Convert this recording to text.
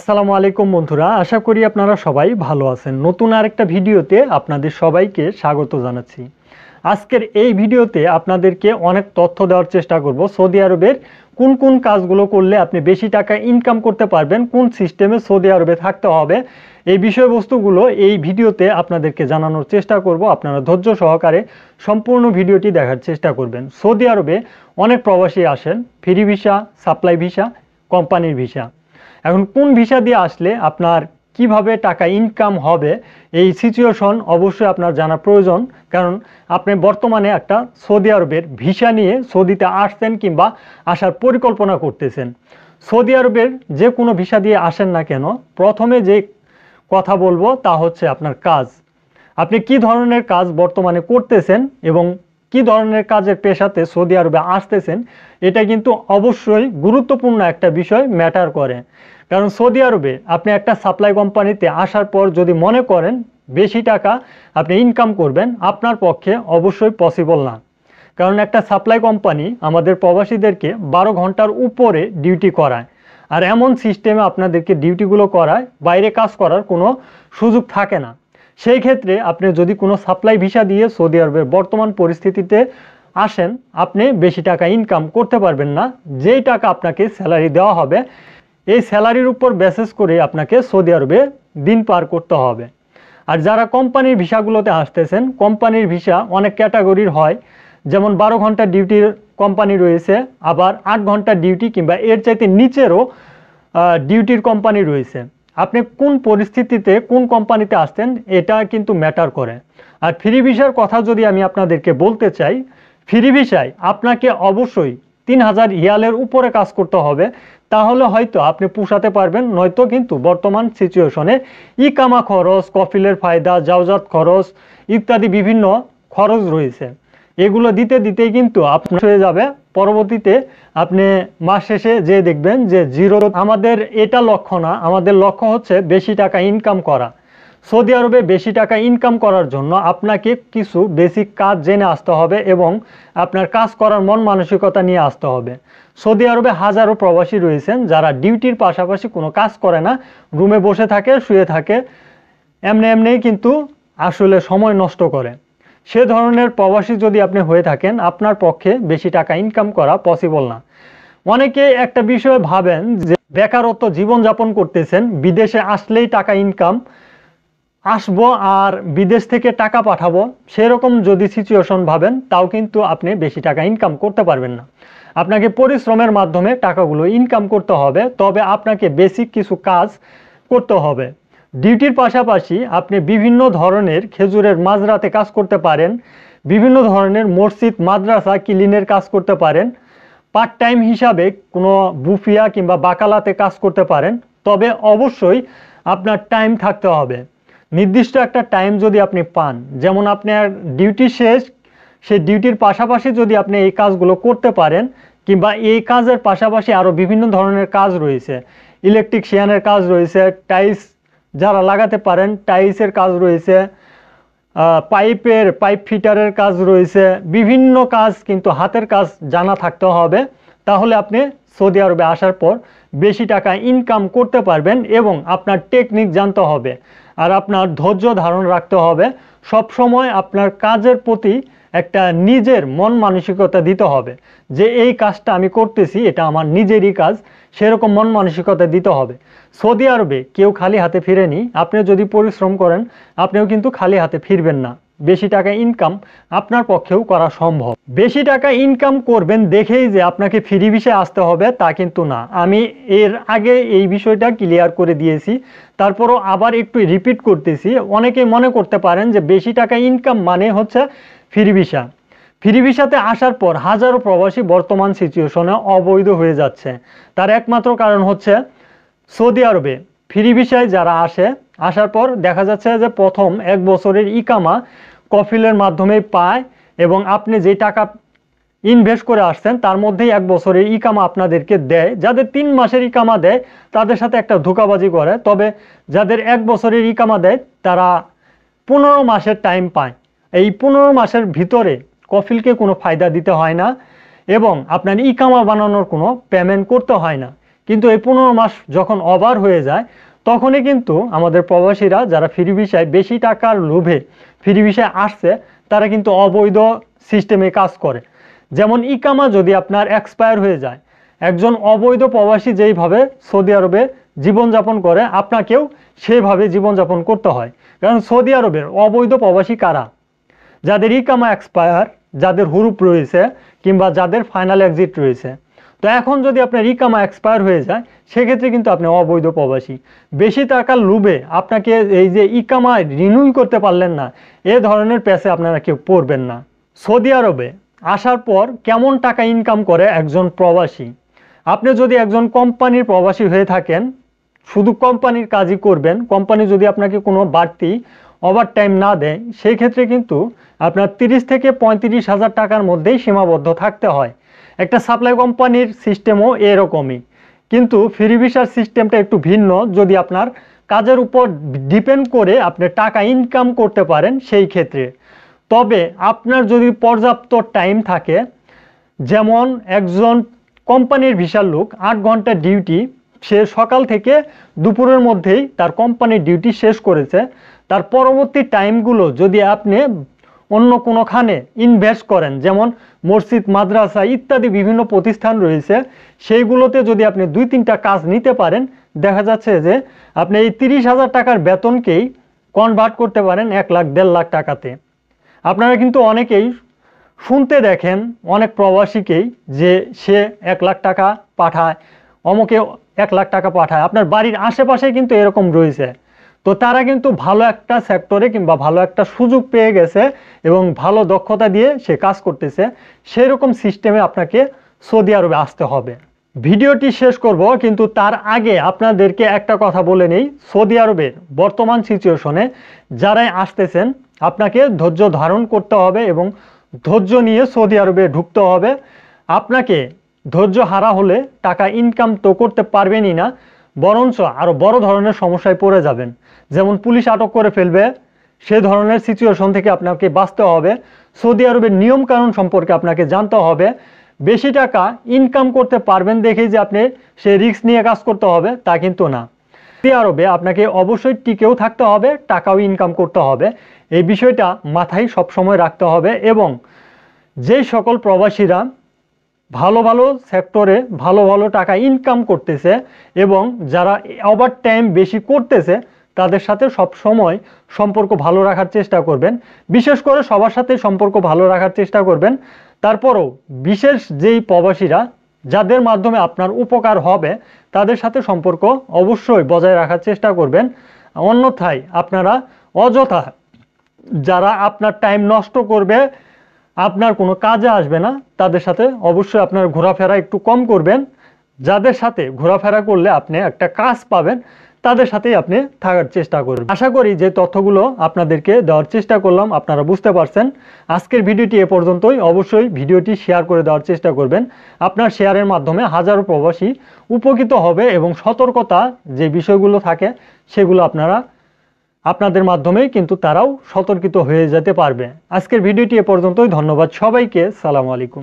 আসসালামু আলাইকুম বন্ধুরা, আশা করি আপনারা সবাই ভালো আছেন। নতুন আরেকটা ভিডিওতে আপনাদের সবাইকে স্বাগত জানাচ্ছি। আজকের এই ভিডিওতে আপনাদেরকে অনেক তথ্য দেওয়ার চেষ্টা করব। সৌদি আরবের কোন কোন কাজগুলো করলে আপনি বেশি টাকা ইনকাম করতে পারবেন, কোন সিস্টেমে সৌদি আরবে থাকতে হবে, এই বিষয়বস্তুগুলো এই ভিডিওতে আপনাদেরকে জানানোর চেষ্টা করব। আপনারা ধৈর্য সহকারে সম্পূর্ণ ভিডিওটি দেখার চেষ্টা করবেন। সৌদি আরবে অনেক প্রবাসী আসেন, ফ্রি ভিসা, সাপ্লাই ভিসা, কোম্পানির ভিসা। এখন কোন ভিসা দিয়ে আসলে আপনার কিভাবে টাকা ইনকাম হবে, এই সিচুয়েশন অবশ্যই আপনার জানা প্রয়োজন। কারণ আপনি বর্তমানে একটা সৌদি আরবের ভিসা নিয়ে সৌদিতে আসছেন কিংবা আসার পরিকল্পনা করতেছেন। সৌদি আরবের যে কোনো ভিসা দিয়ে আসেন না কেন, প্রথমে যে কথা বলবো তা হচ্ছে আপনার কাজ। আপনি কি ধরনের কাজ বর্তমানে করতেছেন এবং কি ধরনের কাজের পেশাতে সৌদি আরবে আসতেছেন, এটা কিন্তু অবশ্যই গুরুত্বপূর্ণ একটা বিষয় ম্যাটার করে। কারণ সৌদি আরবে আপনি একটা সাপ্লাই কোম্পানিতে আসার পর যদি মনে করেন বেশি টাকা আপনি ইনকাম করবেন, আপনার পক্ষে অবশ্যই পসিবল না। কারণ একটা সাপ্লাই কোম্পানি আমাদের প্রবাসীদেরকে 12 ঘন্টার উপরে ডিউটি করায়, আর এমন সিস্টেমে আপনাদেরকে ডিউটিগুলো করায় বাইরে কাজ করার কোনো সুযোগ থাকে না। সেই ক্ষেত্রে আপনি যদি কোনো সাপ্লাই ভিসা দিয়ে সৌদি আরবের বর্তমান পরিস্থিতিতে আসেন, আপনি বেশি টাকা ইনকাম করতে পারবেন না। যেই টাকা আপনাকে স্যালারি দেওয়া হবে, এই স্যালারির উপর বেসিস করে আপনাকে সৌদি আরবে দিন পার করতে হবে। আর যারা কোম্পানির ভিসাগুলোতে আসতেছেন, কোম্পানির ভিসা অনেক ক্যাটাগরির হয়। যেমন 12 ঘন্টা ডিউটির কোম্পানি রয়েছে, আবার 8 ঘন্টা ডিউটি কিংবা এর চাইতে নিচেরও ডিউটির কোম্পানি রয়েছে। আপনি কোন পরিস্থিতিতে কোন কোম্পানিতে আসতেন এটা কিন্তু ম্যাটার করে। আর ফ্রি ভিসার কথা যদি আমি আপনাদেরকে বলতে চাই, ফ্রি ভিসায় আপনাকে অবশ্যই 3000 রিয়ালের উপরে কাজ করতে হবে, তাহলে হয়তো আপনি পোষাতে পারবেন। নয়তো কিন্তু বর্তমান সিচুয়েশনে ইকামা খরচ, কফিলের ফায়দা, জাওজাত খরচ ইত্যাদি বিভিন্ন খরচ রয়েছে। এগুলো দিতে দিতেই কিন্তু আপনার হয়ে যাবে। পরবর্তীতে আপনি মাস শেষে যে দেখবেন যে জিরো। আমাদের এটা লক্ষ্য না, আমাদের লক্ষ্য হচ্ছে বেশি টাকা ইনকাম করা। সৌদি আরবে বেশি টাকা ইনকাম করার জন্য আপনাকে কিছু বেসিক কাজ জেনে আসতে হবে এবং আপনার কাজ করার মন মানসিকতা নিয়ে আসতে হবে। সৌদি আরবে হাজারো প্রবাসী রয়েছেন যারা ডিউটির পাশাপাশি কোনো কাজ করে না, রুমে বসে থাকে, শুয়ে থাকে, এমনি কিন্তু আসলে সময় নষ্ট করে। সে ধরনের প্রবাসী যদি আপনি হয়ে থাকেন, আপনার পক্ষে বেশি টাকা ইনকাম করা পসিবল না। অনেকে একটা বিষয় ভাবেন যে বেকারত্ব জীবনযাপন করতেছেন, বিদেশে আসলেই টাকা ইনকাম, আসবো আর বিদেশ থেকে টাকা পাঠাবো, সেরকম যদি সিচুয়েশন ভাবেন, তাও কিন্তু আপনি বেশি টাকা ইনকাম করতে পারবেন না। আপনাকে পরিশ্রমের মাধ্যমে টাকাগুলো ইনকাম করতে হবে, তবে আপনাকে বেসিক কিছু কাজ করতে হবে। ডিউটির পাশাপাশি আপনি বিভিন্ন ধরনের খেজুরের মাজরাতে কাজ করতে পারেন, বিভিন্ন ধরনের মসজিদ, মাদ্রাসা, ক্লিনের কাজ করতে পারেন, পার্ট টাইম হিসাবে কোনো বুফিয়া কিংবা বাকালাতে কাজ করতে পারেন। তবে অবশ্যই আপনার টাইম থাকতে হবে, নির্দিষ্ট একটা টাইম যদি আপনি পান, যেমন আপনার ডিউটি শেষ, সেই ডিউটির পাশাপাশি যদি আপনি এই কাজগুলো করতে পারেন, কিংবা এই কাজের পাশাপাশি আরও বিভিন্ন ধরনের কাজ রয়েছে, ইলেকট্রিশিয়ানের কাজ রয়েছে, টাইলস যারা লাগাতে পারেন টাইলসের কাজ রয়েছে, পাইপ ফিটারের কাজ রয়েছে, বিভিন্ন কাজ কিন্তু হাতের কাজ জানা থাকতে হবে। তাহলে আপনি সৌদি আরবে আসার পর বেশি টাকা ইনকাম করতে পারবেন এবং আপনার টেকনিক জানতে হবে আর আপনার ধৈর্য ধারণ রাখতে হবে। সব সময় আপনার কাজের প্রতি একটা নিজের মন মানসিকতা দিতে হবে যে এই কাজটা আমি করতেছি, এটা আমার নিজেরই কাজ, সেরকম মন মানসিকতা দিতে হবে। সৌদি আরবে কেউ খালি হাতে ফিরেনি। আপনি যদি পরিশ্রম করেন, আপনিও কিন্তু খালি হাতে ফিরবেন না। বেশি টাকা ইনকাম আপনার পক্ষেও করা সম্ভব। বেশি টাকা ইনকাম করবেন দেখেই যে আপনাকে ফ্রি ভিসায় আসতে হবে তা কিন্তু না। আমি এর আগে এই বিষয়টা ক্লিয়ার করে দিয়েছি, তারপরও আবার একটু রিপিট করতেছি। অনেকেই মনে করতে পারেন যে বেশি টাকা ইনকাম মানে হচ্ছে ফ্রি ভিসা। ফ্রি ভিসাতে আসার পর হাজারো প্রবাসী বর্তমান সিচুয়েশনে অবৈধ হয়ে যাচ্ছে। তার একমাত্র কারণ হচ্ছে সৌদি আরবে ফ্রি ভিসায় যারা আসার পর দেখা যাচ্ছে যে প্রথম 1 বছরের ইকামা কফিলের মাধ্যমে পায় এবং আপনি যে টাকা ইনভেস্ট করে আসছেন তার মধ্যেই 1 বছরের ইকামা আপনাদেরকে দেয়। যাদের 3 মাসের ইকামা দেয় তাদের সাথে একটা ধোঁকাবাজি করে, তবে যাদের 1 বছরের ইকামা দেয় তারা 15 মাসের টাইম পায়। এই 15 মাসের ভিতরে কফিলকে কোনো ফায়দা দিতে হয় না এবং আপনার ইকামা বানানোর কোনো পেমেন্ট করতে হয় না। কিন্তু এই 15 মাস যখন ওভার হয়ে যায় তখনই কিন্তু আমাদের প্রবাসীরা যারা ফ্রি ভিসায় বেশি টাকার লোভে ফ্রি ভিসায় আসছে তারা কিন্তু অবৈধ সিস্টেমে কাজ করে। যেমন ইকামা যদি আপনার এক্সপায়ার হয়ে যায়, একজন অবৈধ প্রবাসী যেইভাবে সৌদি আরবে জীবনযাপন করে আপনাকেও সেভাবে জীবনযাপন করতে হয়। কারণ সৌদি আরবের অবৈধ প্রবাসী কারা? যাদের ইকামা এক্সপায়ার, যাদের হুরুপ রয়েছে কিংবা যাদের ফাইনাল এক্সিট রয়েছে। তো এখন যদি আপনার ইকামা এক্সপায়ার হয়ে যায় সেক্ষেত্রে কিন্তু আপনি অবৈধ প্রবাসী। বেশি টাকার লোভে আপনাকে এই যে ইকামা রিনিউ করতে পারলেন না, এ ধরনের প্যাচে আপনারা কেউ পড়বেন না। সৌদি আরবে আসার পর কেমন টাকা ইনকাম করে একজন প্রবাসী? আপনি যদি একজন কোম্পানির প্রবাসী হয়ে থাকেন, শুধু কোম্পানির কাজই করবেন, কোম্পানি যদি আপনাকে কোনো বাড়তি ওভারটাইম না দেয়, সেই ক্ষেত্রে কিন্তু আপনার 30 থেকে 35,000 টাকার মধ্যেই সীমাবদ্ধ থাকতে হয়। একটা সাপ্লাই কোম্পানির সিস্টেমও এরকমই, কিন্তু ফ্রি ভিসার সিস্টেমটা একটু ভিন্ন। যদি আপনার কাজের উপর ডিপেন্ড করে আপনি টাকা ইনকাম করতে পারেন সেই ক্ষেত্রে। তবে আপনার যদি পর্যাপ্ত টাইম থাকে, যেমন একজন কোম্পানির ভিসার লোক 8 ঘন্টা ডিউটি, সে সকাল থেকে দুপুরের মধ্যেই তার কোম্পানির ডিউটি শেষ করেছে, তার পরবর্তী টাইমগুলো যদি আপনি অন্য কোনোখানে ইনভেস্ট করেন, যেমন মসজিদ, মাদ্রাসা ইত্যাদি বিভিন্ন প্রতিষ্ঠান রয়েছে, সেইগুলোতে যদি আপনি 2-3টা কাজ নিতে পারেন, দেখা যাচ্ছে যে আপনি এই 30,000 টাকার বেতনকেই কনভার্ট করতে পারেন 1 লাখ 1.5 লাখ টাকাতে। আপনারা কিন্তু অনেকেই শুনতে দেখেন অনেক প্রবাসীকেই যে সে 1 লাখ টাকা পাঠায়, অমুকে 1 লাখ টাকা পাঠায়। আপনার বাড়ির আশেপাশে কিন্তু এরকম রয়েছে। তো তারা কিন্তু ভালো একটা সেক্টরে কিংবা ভালো একটা সুযোগ পেয়ে গেছে এবং ভালো দক্ষতা দিয়ে সে কাজ করতেছে। সেই রকম সিস্টেমে আপনাকে সৌদি আরবে আসতে হবে। ভিডিওটি শেষ করব, কিন্তু তার আগে আপনাদেরকে একটা কথা বলে নেই। সৌদি আরবের বর্তমান সিচুয়েশনে যারাই আসতেছেন আপনাকে ধৈর্য ধারণ করতে হবে এবং ধৈর্য নিয়ে সৌদি আরবে ঢুকতে হবে। আপনাকে ধৈর্য হারা হলে টাকা ইনকাম তো করতে পারবেনই না, বরঞ্চ আরও বড় ধরনের সমস্যায় পড়ে যাবেন। যেমন পুলিশ আটক করে ফেলবে, সে ধরনের সিচুয়েশন থেকে আপনাকে বাঁচতে হবে। সৌদি আরবের নিয়মকানুন সম্পর্কে আপনাকে জানতে হবে। বেশি টাকা ইনকাম করতে পারবেন দেখেই যে আপনি সে রিস্ক নিয়ে কাজ করতে হবে তা কিন্তু না। সৌদি আরবে আপনাকে অবশ্যই টিকেও থাকতে হবে, টাকাও ইনকাম করতে হবে। এই বিষয়টা মাথায় সবসময় রাখতে হবে। এবং যেই সকল প্রবাসীরা ভালো ভালো সেক্টরে ভালো ভালো টাকা ইনকাম করতেছে এবং যারা ওভার টাইম বেশি করতেছে, তাদের সাথে সব সময় সম্পর্ক ভালো রাখার চেষ্টা করবেন। বিশেষ করে সবার সাথে সম্পর্ক ভালো রাখার চেষ্টা করবেন। তারপরও বিশেষ যেই প্রবাসীরা যাদের মাধ্যমে আপনার উপকার হবে তাদের সাথে সম্পর্ক অবশ্যই বজায় রাখার চেষ্টা করবেন। অন্যথায় আপনারা অযথা যারা আপনার টাইম নষ্ট করবে, আপনার কোনো কাজে আসবে না, তাদের সাথে অবশ্যই আপনার ঘোরাফেরা একটু কম করবেন। যাদের সাথে ঘোরাফেরা করলে আপনি একটা কাজ পাবেন তাদের সাথেই আপনি থাকার চেষ্টা করবেন। আশা করি যে তথ্যগুলো আপনাদেরকে দেওয়ার চেষ্টা করলাম আপনারা বুঝতে পারছেন। আজকের ভিডিওটি এ পর্যন্তই। অবশ্যই ভিডিওটি শেয়ার করে দেওয়ার চেষ্টা করবেন। আপনার শেয়ারের মাধ্যমে হাজারো প্রবাসী উপকৃত হবে এবং সতর্কতা যে বিষয়গুলো থাকে সেগুলো আপনাদের মাধ্যমেই কিন্তু তারাও সতর্কিত হয়ে যেতে পারবে। আজকের ভিডিওটি এ পর্যন্তই। ধন্যবাদ সবাইকে। সালামু আলাইকুম।